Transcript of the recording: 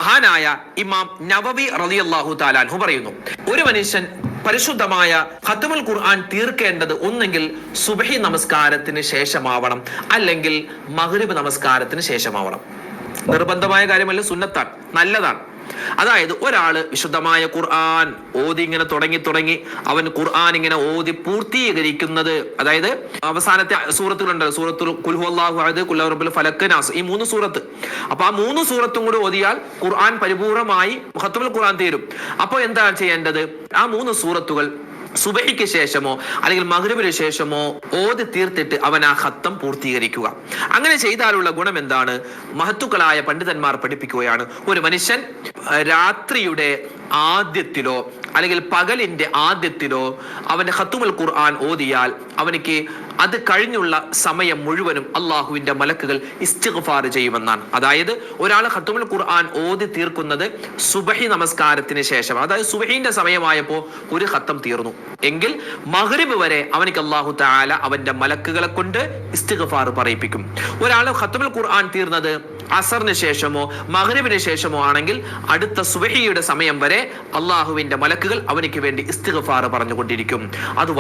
മഹാനായ ഇമാം നവവി റളിയല്ലാഹു തആല അൻഹു പറയുന്നു, ഒരു മനുഷ്യൻ പരിശുദ്ധമായ ഖത്മുൽ ഖുർആൻ തീർക്കേണ്ടത് ഒന്നെങ്കിൽ സുബ്ഹി നമസ്കാരത്തിന് ശേഷമാവണം, അല്ലെങ്കിൽ മഗ്രിബ് നമസ്കാരത്തിന് ശേഷമാവണം. നിർബന്ധമായ കാര്യമല്ല, സുന്നത്താണ്, നല്ലതാണ്. അതായത് ഒരാള് വിശുദ്ധമായ ഖുർആൻ ഓതി ഇങ്ങനെ തുടങ്ങി അവൻ ഖുർആൻ ഇങ്ങനെ ഓതി പൂർത്തീകരിക്കുന്നത്, അതായത് അവസാനത്തെ സൂറത്തുകളുണ്ട്, സൂറത്തുൽ ഖുൽ ഹുവല്ലാഹു അഹദ്, ഖുൽ റബ്ബുൽ ഫലഖ്, നാസ്, ഈ 3 സൂറത്ത്. അപ്പൊ ആ 3 സൂറത്തും കൂടി ഓതിയാൽ ഖുർആൻ പരിപൂർണമായി ഖത്മുൽ ഖുർആൻ തീരും. അപ്പൊ എന്താണ് ചെയ്യേണ്ടത്? ആ 3 സൂറത്തുകൾ സുബഹിക്ക് ശേഷമോ അല്ലെങ്കിൽ മഗ്രിബിന് ശേഷമോ ഓതി തീർത്തിട്ട് അവൻ ആ ഖത്തം പൂർത്തീകരിക്കുക. അങ്ങനെ ചെയ്താലുള്ള ഗുണം എന്താണ്? മഹത്തുക്കളായ പണ്ഡിതന്മാർ പഠിപ്പിക്കുകയാണ്, ഒരു മനുഷ്യൻ രാത്രിയുടെ ആദ്യത്തിലോ അല്ലെങ്കിൽ പകലിന്റെ ആദ്യത്തിലോ അവന്റെ ഖത്മുൽ ഖുർആൻ ഓതിയാൽ അവനിക്ക് അത് കഴിഞ്ഞുള്ള സമയം മുഴുവനും അള്ളാഹുവിന്റെ മലക്കുകൾ ഇസ്തിഗ്ഫാർ ചെയ്യുമെന്നാണ്. അതായത് ഒരാൾ ഖത്മുൽ ഖുർആൻ ഓതി തീർക്കുന്നത് സുബഹി നമസ്കാരത്തിന് ശേഷം, അതായത് സുബഹിന്റെ സമയമായപ്പോ ഒരു ഖത്തം തീർന്നു എങ്കിൽ മഗ്രിബ് വരെ അവനിക്ക് അല്ലാഹു തആല അവന്റെ മലക്കുകളെ കൊണ്ട് ഇസ്തിഗ്ഫാർ പറയിപ്പിക്കും. ഒരാൾ ഖത്മുൽ ഖുർആൻ തീർന്നത് അസറിന് ശേഷമോ മഗ്രിബിന് ശേഷമോ ആണെങ്കിൽ അടുത്ത സുബഹിയുടെ സമയം വരെ അള്ളാഹുവിന്റെ മലക്കുകൾ അവനിക്ക് വേണ്ടി ഇസ്തിഗ്ഫാർ പറഞ്ഞുകൊണ്ടിരിക്കും. അത്